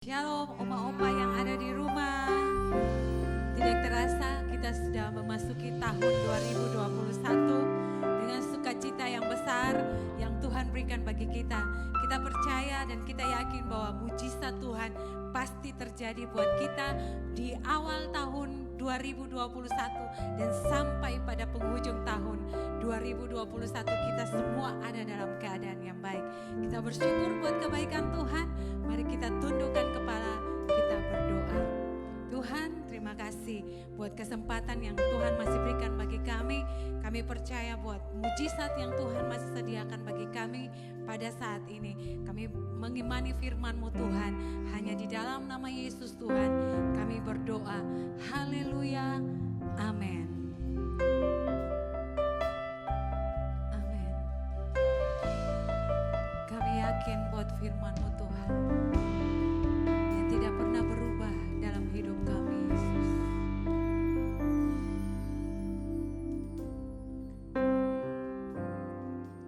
Shalom oma-opa yang ada di rumah. Tidak terasa kita sudah memasuki tahun 2021 dengan sukacita yang besar yang Tuhan berikan bagi kita. Kita percaya dan kita yakin bahwa mujizat Tuhan pasti terjadi buat kita di awal tahun 2021 dan sampai pada penghujung tahun 2021 kita semua ada dalam keadaan yang baik. Kita bersyukur buat kebaikan Tuhan. Mari kita tundukkan kepala, kita berdoa. Tuhan, terima kasih buat kesempatan yang Tuhan masih berikan bagi kami. Kami percaya buat mujizat yang Tuhan masih sediakan bagi kami pada saat ini. Kami mengimani firman-Mu Tuhan. Hanya di dalam nama Yesus Tuhan kami berdoa. Haleluya. Amin. Amin. Kami yakin buat firman-Mu Tuhan yang tidak pernah berubah dalam hidup kami, Yesus.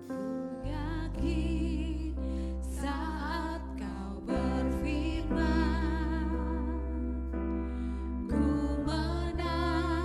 Ku yakin saat Kau berfirman, ku menang.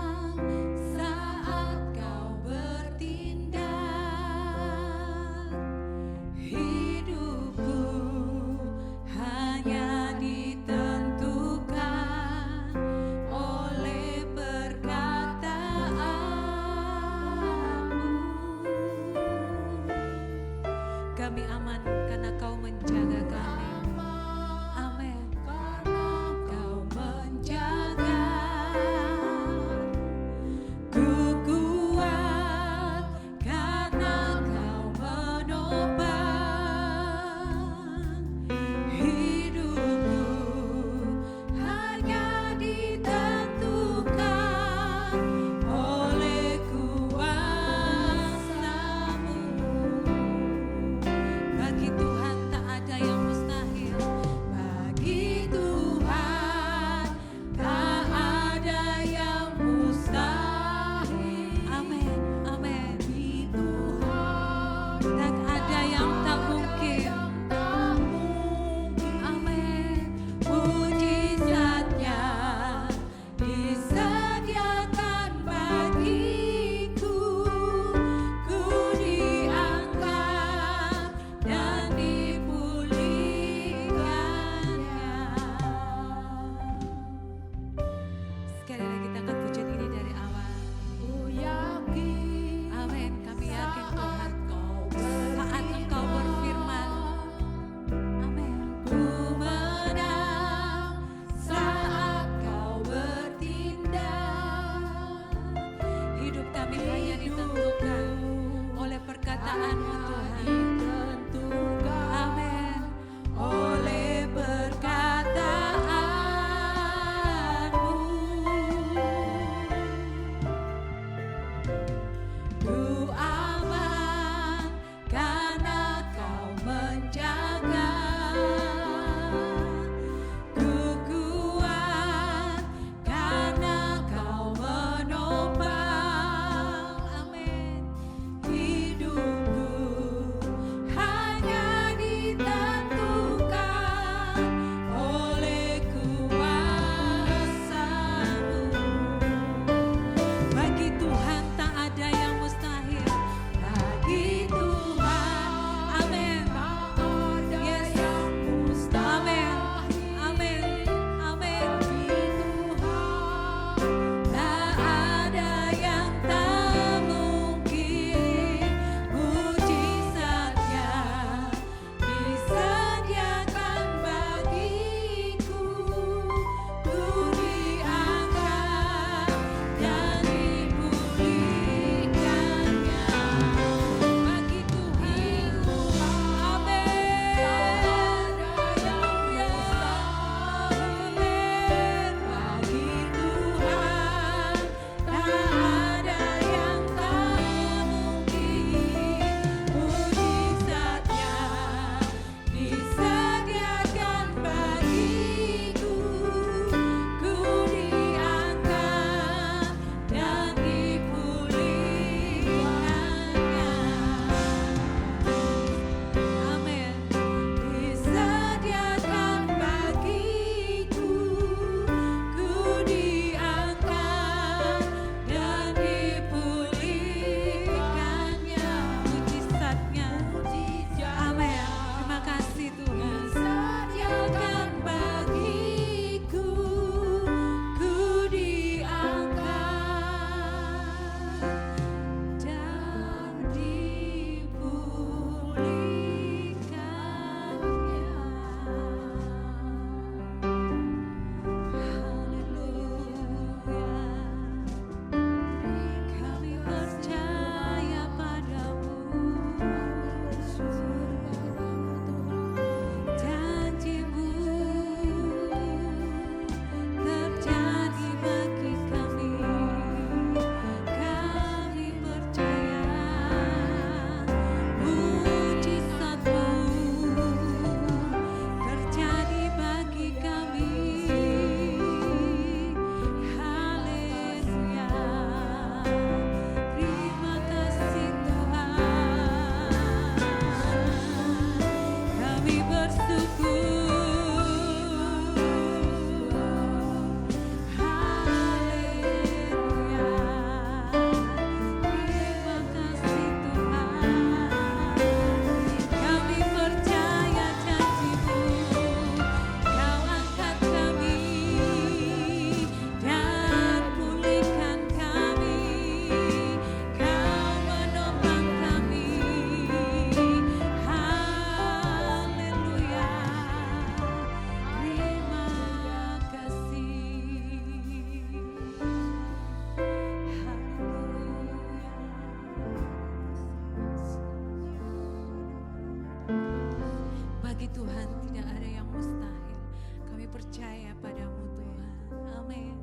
percaya padamu Tuhan. Amin.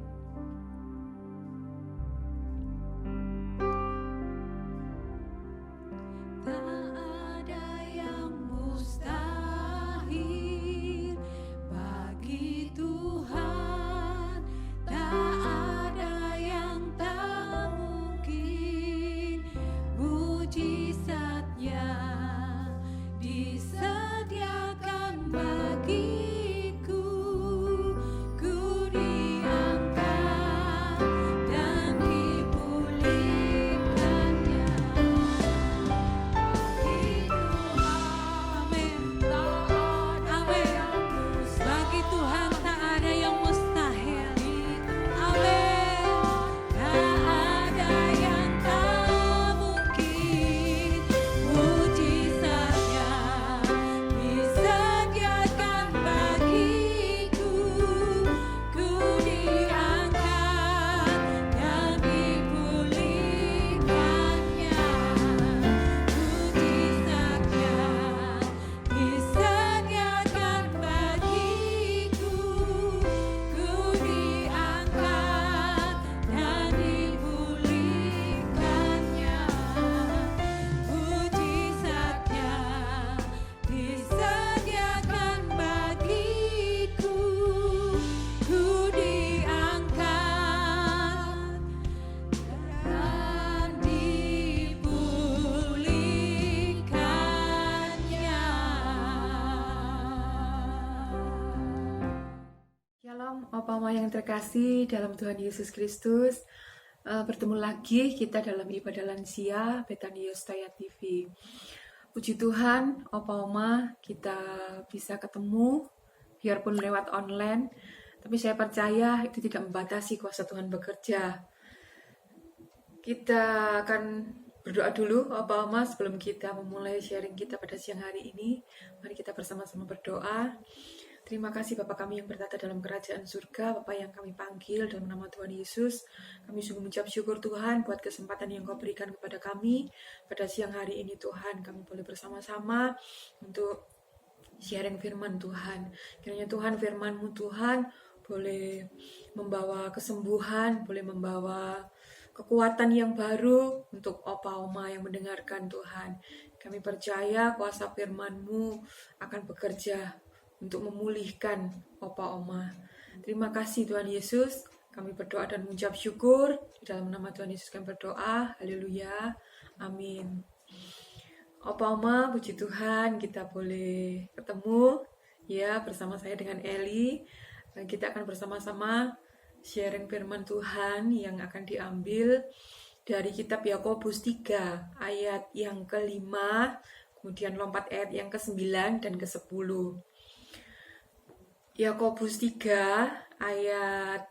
Tak ada yang mustahil bagi Tuhan, tak ada yang tak mungkin. Mujizatnya disediakan bagiku, ku diangkat dan dipulihkannya. Amin. Amin. Bagi Tuhan tak ada yang mustahil. Amin. Tak ada yang tak mungkin. Mujizatnya disediakan bagiku, ku diangkat dan dipulihkannya. Mujizatnya disediakan bagiku, ku diangkat dan dipulihkannya. Mujizatnya disediakan bagiku, ku diangkat dan dipulihkannya. Shalom, Opa-Oma yang terkasih dalam Tuhan Yesus Kristus. Bertemu lagi kita dalam ibadah lansia Betania Yostaya TV. Puji Tuhan, Opa-Oma kita bisa ketemu biarpun lewat online. Tapi saya percaya itu tidak membatasi kuasa Tuhan bekerja. Kita akan berdoa dulu, Opa-Oma, sebelum kita memulai sharing kita pada siang hari ini. Mari kita bersama-sama berdoa. Terima kasih Bapa kami yang bertata dalam kerajaan surga, Bapa yang kami panggil dalam nama Tuhan Yesus. Kami sungguh mengucap syukur Tuhan buat kesempatan yang Kau berikan kepada kami pada siang hari ini Tuhan. Kami boleh bersama-sama untuk sharing firman Tuhan. Kiranya Tuhan firman-Mu Tuhan boleh membawa kesembuhan, boleh membawa kekuatan yang baru untuk Opa-Oma yang mendengarkan Tuhan. Kami percaya kuasa firman-Mu akan bekerja untuk memulihkan Opa-Oma. Terima kasih Tuhan Yesus. Kami berdoa dan mengucap syukur. Di dalam nama Tuhan Yesus kami berdoa. Haleluya. Amin. Opa-Oma, puji Tuhan kita boleh ketemu ya bersama saya dengan Eli. Dan kita akan bersama-sama sharing firman Tuhan yang akan diambil dari kitab Yakobus 3 ayat yang ke-5, kemudian lompat ayat yang ke-9 dan ke-10. Yakobus 3 ayat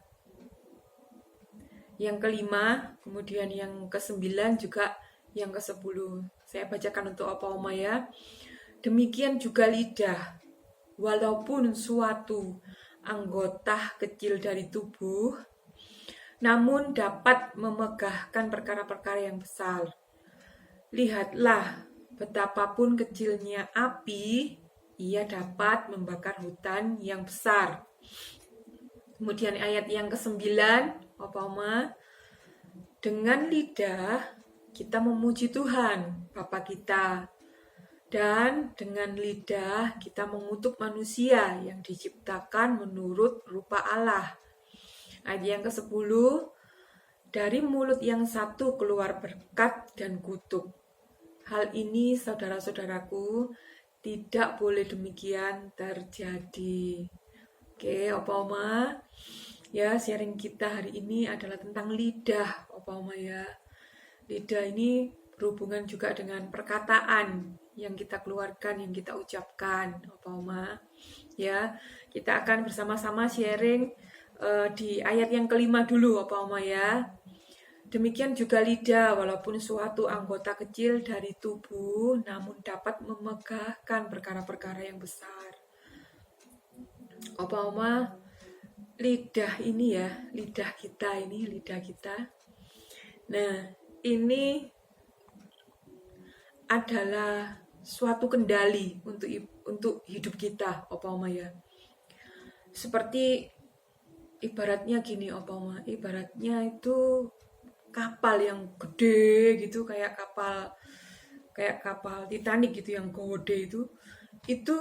yang ke-5, kemudian yang ke-9 juga yang ke-10. Saya bacakan untuk Opa-Oma ya. Demikian juga lidah, walaupun suatu anggota kecil dari tubuh, namun dapat memegahkan perkara-perkara yang besar. Lihatlah, betapapun kecilnya api, ia dapat membakar hutan yang besar. Kemudian ayat yang ke-9, Opa-Oma, dengan lidah kita memuji Tuhan, Bapa kita. Dan dengan lidah kita mengutuk manusia yang diciptakan menurut rupa Allah. Ayat yang ke-10, dari mulut yang satu keluar berkat dan kutuk. Hal ini saudara-saudaraku, tidak boleh demikian terjadi. Oke, Opa-Oma, ya sharing kita hari ini adalah tentang lidah, Opa-Oma ya. Lidah ini berhubungan juga dengan perkataan yang kita keluarkan, yang kita ucapkan, Opa-Oma. Ya, kita akan bersama-sama sharing di ayat yang ke-5 dulu, Opa-Oma ya. Demikian juga lidah, walaupun suatu anggota kecil dari tubuh, namun dapat memegahkan perkara-perkara yang besar. Opa-Oma, lidah ini ya, lidah kita. Nah, ini adalah suatu kendali untuk hidup kita, Opa-Oma ya. seperti ibaratnya gini opa oma, ibaratnya itu kapal yang gede gitu, kayak kapal Titanic gitu yang gede itu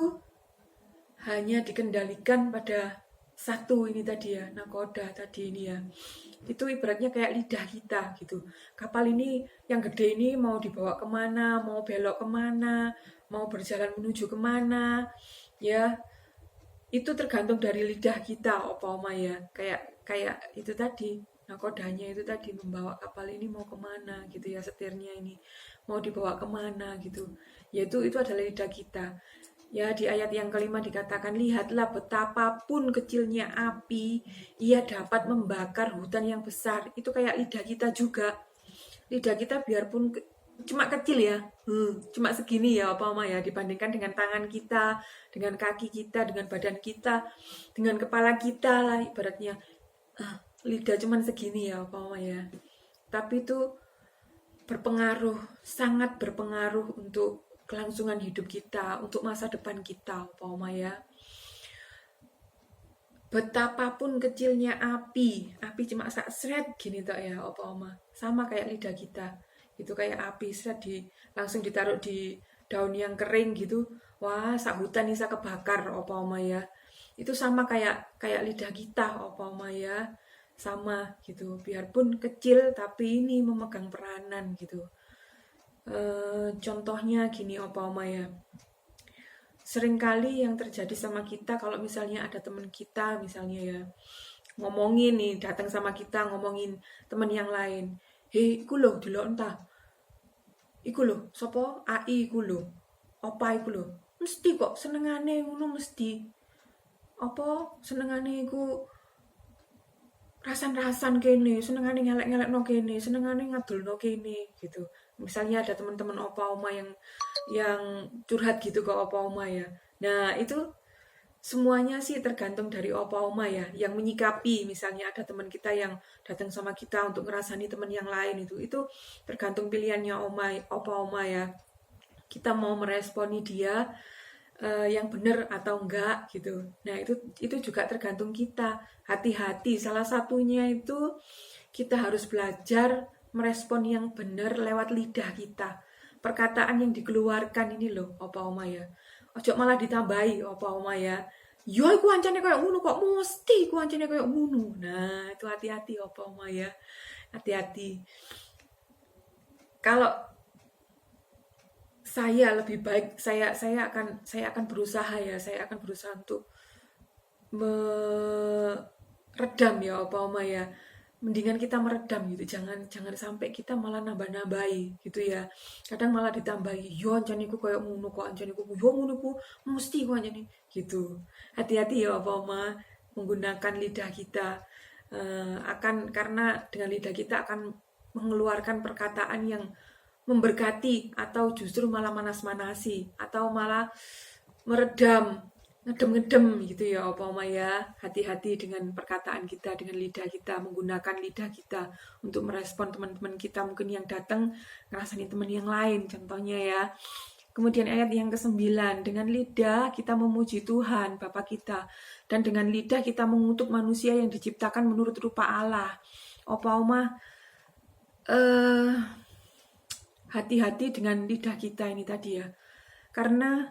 hanya dikendalikan pada satu ini tadi ya, nakoda tadi ini ya. Itu ibaratnya kayak lidah kita gitu. Kapal ini yang gede ini mau dibawa kemana, mau belok kemana, mau berjalan menuju kemana, ya itu tergantung dari lidah kita, opa oma ya. Kayak itu tadi, nakodanya itu tadi membawa kapal ini mau kemana gitu ya, setirnya ini mau dibawa kemana gitu. Yaitu itu adalah lidah kita. Ya, di ayat yang kelima dikatakan, lihatlah betapapun kecilnya api, ia dapat membakar hutan yang besar. Itu kayak lidah kita juga. Lidah kita biarpun cuma kecil ya, cuma segini ya apa ya, dibandingkan dengan tangan kita, dengan kaki kita, dengan badan kita, dengan kepala kita lah ibaratnya. Lidah cuma segini ya apa ya. Tapi itu berpengaruh, sangat berpengaruh untuk kelangsungan hidup kita, untuk masa depan kita, Oma ya. Betapapun kecilnya api cuma seret gini tak ya, Oma. Sama kayak lidah kita, itu kayak api seret langsung ditaruh di daun yang kering gitu, wah sak hutan bisa kebakar, Oma ya. Itu sama kayak lidah kita, Oma ya, sama gitu. Biarpun kecil tapi ini memegang peranan gitu. Contohnya gini Oma ya, seringkali yang terjadi sama kita kalau misalnya ada teman kita misalnya ya ngomongin nih, datang sama kita ngomongin teman yang lain, hei iku loh delok entah iku loh sopo AI iku loh apa iku loh, mesti kok senengane ngono, mesti apa senengane iku rasan-rasan kene, senengane ngelek-ngelek no kene, senengane ngadul no kene gitu. Misalnya ada teman-teman opa oma yang curhat gitu ke opa oma ya. Nah itu semuanya sih tergantung dari opa oma ya, yang menyikapi. Misalnya ada teman kita yang datang sama kita untuk ngerasani teman yang lain, itu tergantung pilihannya opa oma ya. Kita mau meresponi dia yang benar atau enggak gitu. Nah itu juga tergantung kita. Hati-hati, salah satunya itu kita harus belajar merespon yang benar lewat lidah kita. Perkataan yang dikeluarkan ini loh, opa oma ya. Ojo malah ditambahi, opa oma ya. Yo, aku ancane kayak ngono kok, mesti aku ancane kayak ngono. Nah, itu hati-hati, opa oma ya. Hati-hati. Kalau saya lebih baik, saya akan berusaha ya, saya akan berusaha untuk meredam ya, opa oma ya. Mendingan kita meredam gitu, jangan sampai kita malah nambah-nambahi gitu ya. Kadang malah ditambahi, yo anjaniku kayak ngono kok, anjaniku yo ngono ku mesti kok anjani gitu. Hati-hati ya apa oma menggunakan lidah kita, karena dengan lidah kita akan mengeluarkan perkataan yang memberkati atau justru malah manas-manasi atau malah meredam, ngedem gitu ya Opa Oma ya. Hati-hati dengan perkataan kita, dengan lidah kita, menggunakan lidah kita untuk merespon teman-teman kita mungkin yang datang ngerasain teman yang lain contohnya ya. Kemudian ayat yang ke-9, dengan lidah kita memuji Tuhan Bapa kita, dan dengan lidah kita mengutuk manusia yang diciptakan menurut rupa Allah. Opa Oma hati-hati dengan lidah kita ini tadi ya, karena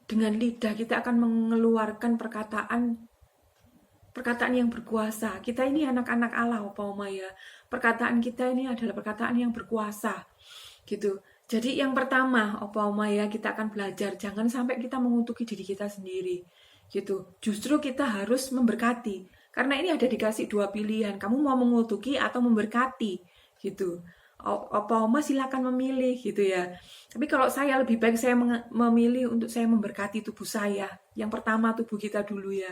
dengan lidah kita akan mengeluarkan perkataan yang berkuasa. Kita ini anak-anak Allah, Opa Oma ya. Perkataan kita ini adalah perkataan yang berkuasa, gitu. Jadi yang pertama, Opa Oma ya, kita akan belajar jangan sampai kita mengutuki diri kita sendiri, gitu. Justru kita harus memberkati. Karena ini ada dikasih dua pilihan, kamu mau mengutuki atau memberkati, gitu. Opa Oma silakan memilih gitu ya. Tapi kalau saya lebih baik saya memilih untuk saya memberkati tubuh saya. Yang pertama tubuh kita dulu ya,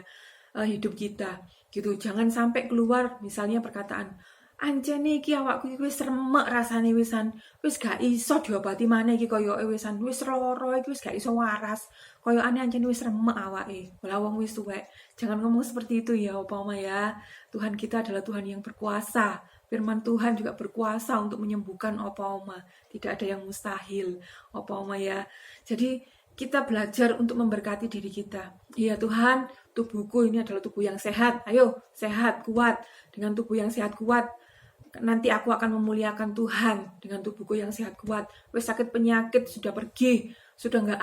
hidup kita gitu. Jangan sampai keluar misalnya perkataan, anjene iki awakku iki wis remek rasane wisan, wis gak iso diobati maneh iki koyoke wisan, wis loro iki wis gak iso waras. Koyokane anjene wis remek awake. Lah wong wis tuwek. Jangan ngomong seperti itu ya Opa Oma ya. Tuhan kita adalah Tuhan yang berkuasa. Firman Tuhan juga berkuasa untuk menyembuhkan Opa Oma. Tidak ada yang mustahil, Opa Oma ya. Jadi kita belajar untuk memberkati diri kita. Ya Tuhan, tubuhku ini adalah tubuh yang sehat. Ayo, sehat, kuat. Dengan tubuh yang sehat, kuat, nanti aku akan memuliakan Tuhan dengan tubuhku yang sehat, kuat. Wes sakit penyakit sudah pergi, sudah nggak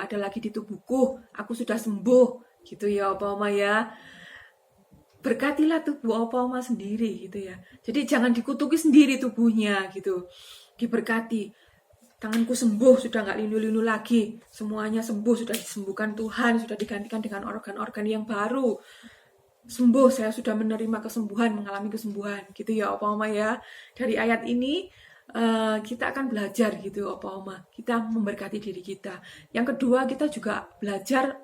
ada lagi di tubuhku. Aku sudah sembuh, gitu ya Opa Oma ya. Berkatilah tubuh Opa Oma sendiri gitu ya. Jadi jangan dikutuki sendiri tubuhnya gitu. Diberkati. Tanganku sembuh, sudah nggak lindu-lindu lagi. Semuanya sembuh, sudah disembuhkan Tuhan, sudah digantikan dengan organ-organ yang baru. Sembuh, saya sudah menerima kesembuhan, mengalami kesembuhan, gitu ya Opa Oma ya. Dari ayat ini kita akan belajar gitu Opa Oma. Kita memberkati diri kita. Yang kedua, kita juga belajar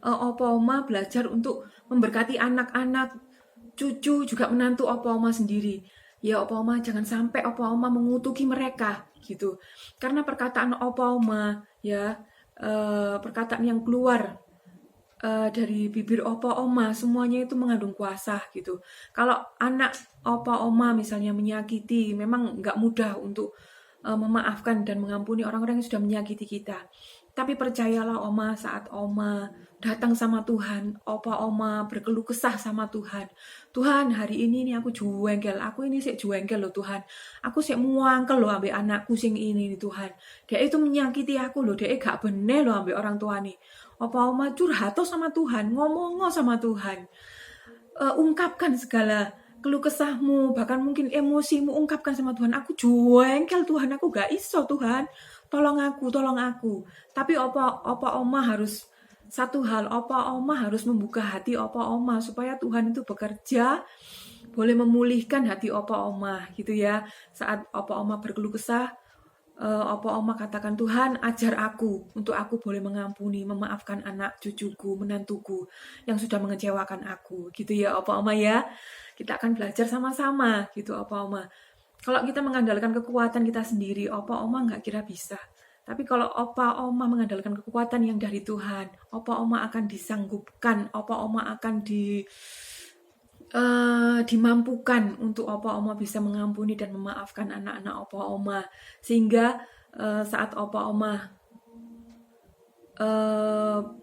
Opa Oma belajar untuk memberkati anak-anak, cucu, juga menantu Opa Oma sendiri. Ya Opa Oma, jangan sampai Opa Oma mengutuki mereka gitu. Karena perkataan Opa Oma ya, perkataan yang keluar dari bibir Opa Oma semuanya itu mengandung kuasa gitu. Kalau anak Opa Oma misalnya menyakiti, memang nggak mudah untuk memaafkan dan mengampuni orang-orang yang sudah menyakiti kita. Tapi percayalah Oma, saat Oma datang sama Tuhan, Opa Oma berkeluh kesah sama Tuhan. Tuhan, hari ini nih aku juengkel, aku ini sik juengkel loh Tuhan. Aku sik muangkel loh ambek anakku sing ini nih Tuhan. Dia itu menyakiti aku loh, dia gak bener loh ambek orang tua nih. Opa Oma curhat sama Tuhan, ngomong sama Tuhan. Ungkapkan segala keluh kesahmu, bahkan mungkin emosimu, ungkapkan sama Tuhan. Aku juengkel Tuhan, aku gak iso Tuhan. Tolong aku. Tapi Opa Oma harus satu hal, Opa Oma harus membuka hati Opa Oma supaya Tuhan itu bekerja, boleh memulihkan hati Opa Oma gitu ya. Saat Opa Oma berkeluh kesah, Opa Oma katakan, Tuhan ajar aku untuk aku boleh mengampuni, memaafkan anak cucuku, menantuku yang sudah mengecewakan aku gitu ya Opa Oma ya. Kita akan belajar sama-sama gitu Opa Oma. Kalau kita mengandalkan kekuatan kita sendiri, Opa Oma nggak kira bisa. Tapi kalau Opa Oma mengandalkan kekuatan yang dari Tuhan, Opa Oma akan disanggupkan, Opa Oma akan dimampukan untuk Opa Oma bisa mengampuni dan memaafkan anak-anak Opa Oma. Sehingga saat Opa Oma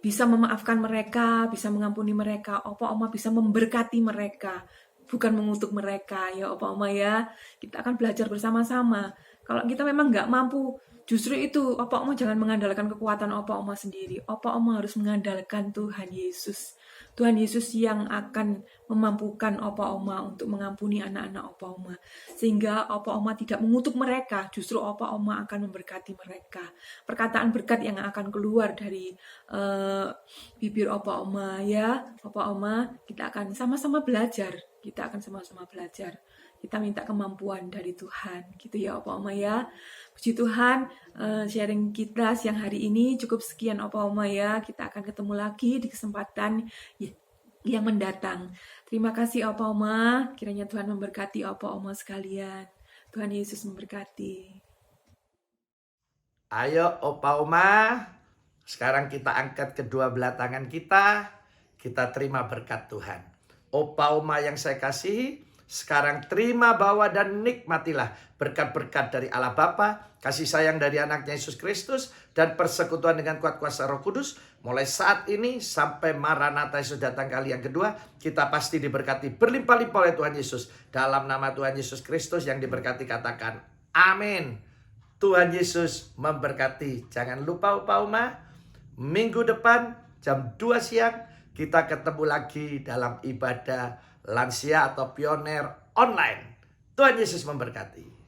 bisa memaafkan mereka, bisa mengampuni mereka, Opa Oma bisa memberkati mereka, bukan mengutuk mereka ya Opa Oma ya. Kita akan belajar bersama-sama. Kalau kita memang nggak mampu, justru itu Opa Oma jangan mengandalkan kekuatan Opa Oma sendiri. Opa Oma harus mengandalkan Tuhan Yesus. Tuhan Yesus yang akan memampukan Opa Oma untuk mengampuni anak-anak Opa Oma. Sehingga Opa Oma tidak mengutuk mereka, justru Opa Oma akan memberkati mereka. Perkataan berkat yang akan keluar dari bibir Opa Oma ya. Opa Oma, kita akan sama-sama belajar. Kita minta kemampuan dari Tuhan gitu ya Opa Oma ya. Puji Tuhan, sharing kita siang hari ini cukup sekian Opa Oma ya. Kita akan ketemu lagi di kesempatan yang mendatang. Terima kasih Opa Oma. Kiranya Tuhan memberkati Opa Oma sekalian. Tuhan Yesus memberkati. Ayo Opa Oma, sekarang kita angkat kedua belah tangan kita terima berkat Tuhan. Opa Oma yang saya kasihi, sekarang terima, bawa dan nikmatilah berkat-berkat dari Allah Bapa, kasih sayang dari anaknya Yesus Kristus, dan persekutuan dengan kuat kuasa Roh Kudus. Mulai saat ini sampai Maranatha Yesus datang kali yang kedua, kita pasti diberkati berlimpah-limpah oleh Tuhan Yesus. Dalam nama Tuhan Yesus Kristus yang diberkati katakan amin. Tuhan Yesus memberkati. Jangan lupa Opa Oma, minggu depan jam 2 siang kita ketemu lagi dalam ibadah lansia atau pioner online. Tuhan Yesus memberkati.